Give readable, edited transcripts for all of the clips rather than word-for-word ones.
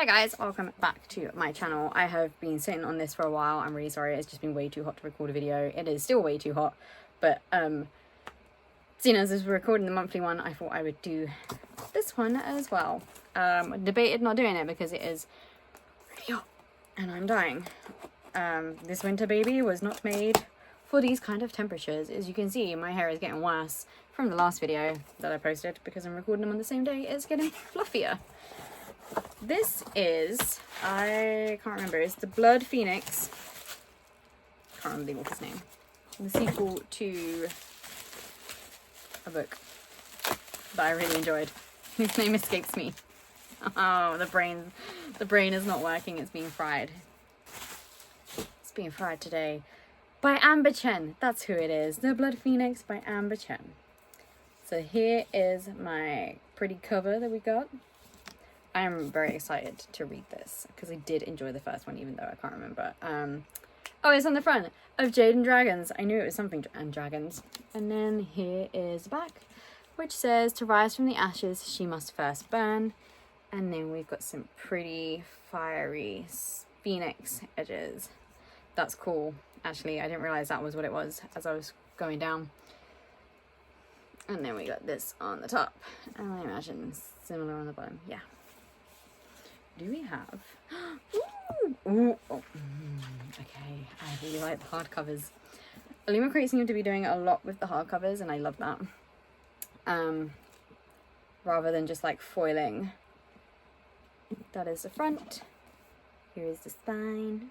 Hi guys, welcome back to my channel. I have been sitting on this for a while. I'm really sorry, it's just been way too hot to record a video. It is still way too hot, but seeing as we're recording the monthly one, I thought I would do this one as well. Debated not doing it because it is really hot and I'm dying. This winter baby was not made for these kind of temperatures. As you can see, my hair is getting worse from the last video that I posted because I'm recording them on the same day. It's getting fluffier. This is, I can't remember, it's the Blood Phoenix, can't remember the author's name, the sequel to a book that I really enjoyed. His name escapes me. Oh, the brain is not working, it's being fried. It's being fried today by Amber Chen. That's who it is, The Blood Phoenix by Amber Chen. So here is my pretty cover that we got. I'm very excited to read this because I did enjoy the first one, even though I can't remember. Oh, it's on the front of Jade and Dragons. I knew it was something and dragons. And then here is the back, which says, to rise from the ashes, she must first burn. And then we've got some pretty fiery phoenix edges. That's cool. Actually, I didn't realize that was what it was as I was going down. And then we got this on the top. And I imagine similar on the bottom. Yeah. Do we have? Ooh. Oh. Okay, I really like the hardcovers. Illumicrate seem to be doing a lot with the hardcovers, and I love that. Rather than just like foiling. That is the front. Here is the spine.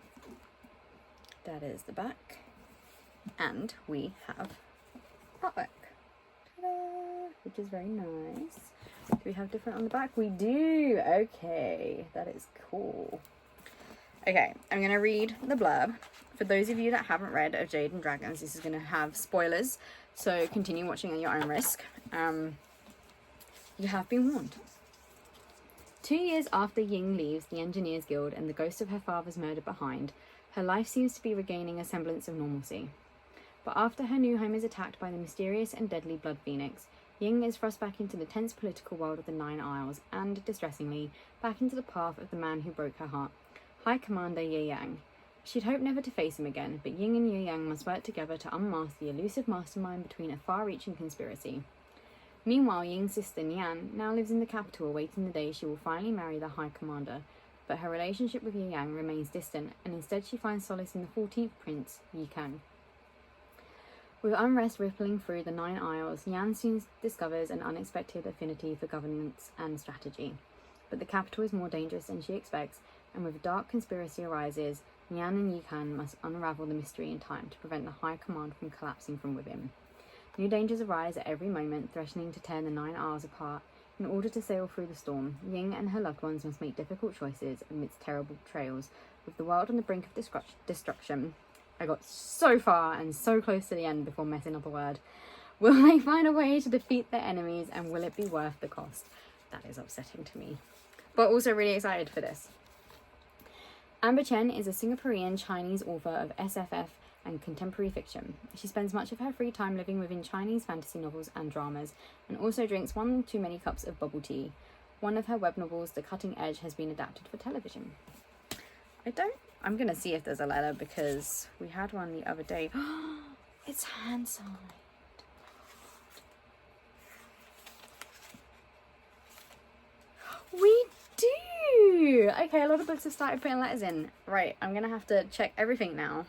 That is the back. And we have artwork. Ta-da! Which is very nice. Do we have different on the back? We do. Okay, that is cool. Okay, I'm going to read the blurb. For those of you that haven't read of Jade and Dragons, this is going to have spoilers, so continue watching at your own risk. You have been warned. 2 years after Ying leaves the Engineers Guild and the ghost of her father's murder behind, her life seems to be regaining a semblance of normalcy. But after her new home is attacked by the mysterious and deadly Blood Phoenix, Ying is thrust back into the tense political world of the Nine Isles and, distressingly, back into the path of the man who broke her heart, High Commander Ye Yang. She'd hoped never to face him again, but Ying and Ye Yang must work together to unmask the elusive mastermind between a far-reaching conspiracy. Meanwhile, Ying's sister Nian now lives in the capital awaiting the day she will finally marry the High Commander, but her relationship with Ye Yang remains distant, and instead she finds solace in the 14th Prince, Yi Kang. With unrest rippling through the Nine Isles, Yan soon discovers an unexpected affinity for governance and strategy. But the capital is more dangerous than she expects, and with a dark conspiracy arises, Yan and Yikan must unravel the mystery in time to prevent the High Command from collapsing from within. New dangers arise at every moment, threatening to tear the Nine Isles apart. In order to sail through the storm, Ying and her loved ones must make difficult choices amidst terrible betrayals, with the world on the brink of destruction. I got so far and so close to the end before messing up a word. Will they find a way to defeat their enemies, and will it be worth the cost? That is upsetting to me, but also really excited for this. Amber Chen is a Singaporean Chinese author of SFF and contemporary fiction. She spends much of her free time living within Chinese fantasy novels and dramas, and also drinks one too many cups of bubble tea. One of her web novels, The Cutting Edge, has been adapted for television. I'm going to see if there's a letter because we had one the other day. It's hand-signed. We do! Okay, a lot of books have started putting letters in. Right, I'm going to have to check everything now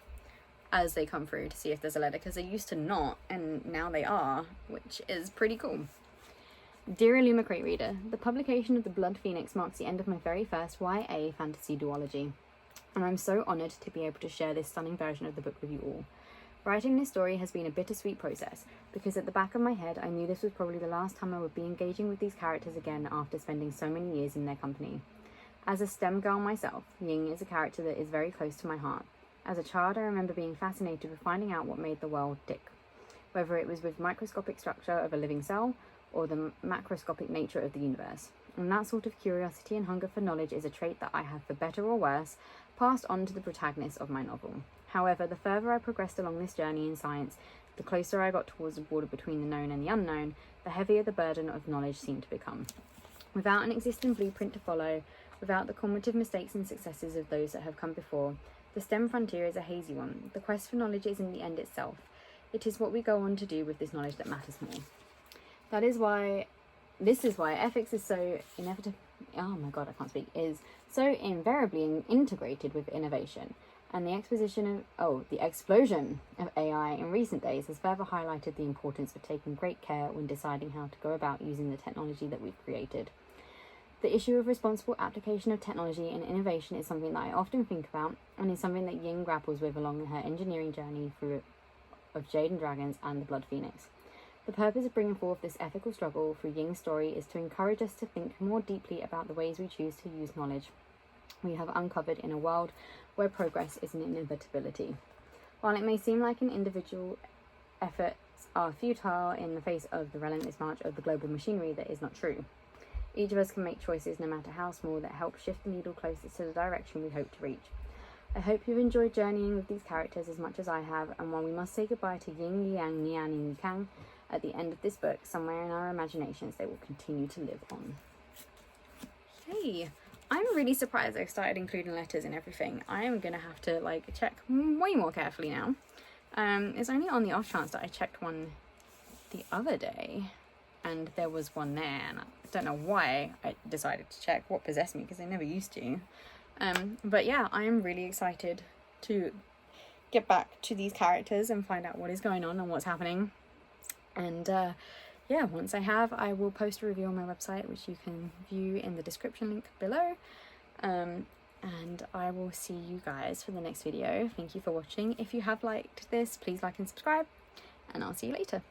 as they come through to see if there's a letter, because they used to not, and now they are, which is pretty cool. Dear Illumicrate reader, the publication of The Blood Phoenix marks the end of my very first YA fantasy duology, and I'm so honoured to be able to share this stunning version of the book with you all. Writing this story has been a bittersweet process, because at the back of my head I knew this was probably the last time I would be engaging with these characters again after spending so many years in their company. As a STEM girl myself, Ying is a character that is very close to my heart. As a child, I remember being fascinated with finding out what made the world tick, whether it was with the microscopic structure of a living cell or the macroscopic nature of the universe. And that sort of curiosity and hunger for knowledge is a trait that I have, for better or worse, passed on to the protagonist of my novel. However, the further I progressed along this journey in science, the closer I got towards the border between the known and the unknown, the heavier the burden of knowledge seemed to become. Without an existing blueprint to follow, Without the cumulative mistakes and successes of those that have come before, the STEM frontier is a hazy one. The quest for knowledge isn't the end itself. It is what we go on to do with this knowledge that matters more. This is why ethics is so so invariably integrated with innovation. And the explosion of AI in recent days has further highlighted the importance of taking great care when deciding how to go about using the technology that we've created. The issue of responsible application of technology and innovation is something that I often think about, and is something that Ying grapples with along her engineering journey of Jade and Dragons and the Blood Phoenix. The purpose of bringing forth this ethical struggle through Ying's story is to encourage us to think more deeply about the ways we choose to use knowledge we have uncovered in a world where progress is an inevitability. While it may seem like an individual efforts are futile in the face of the relentless march of the global machinery, that is not true. Each of us can make choices, no matter how small, that help shift the needle closer to the direction we hope to reach. I hope you've enjoyed journeying with these characters as much as I have, and while we must say goodbye to Ying, Yang, Nian, and Yikang at the end of this book, somewhere in our imaginations they will continue to live on. Hey, I'm really surprised I started including letters and everything. I am going to have to check way more carefully now. It's only on the off chance that I checked one the other day and there was one there, and I don't know why I decided to check. What possessed me, because I never used to. But yeah, I am really excited to get back to these characters and find out what is going on and what's happening. And yeah, once I have, I will post a review on my website, which you can view in the description link below. And I will see you guys for the next video. Thank you for watching. If you have liked this, please like and subscribe, and I'll see you later.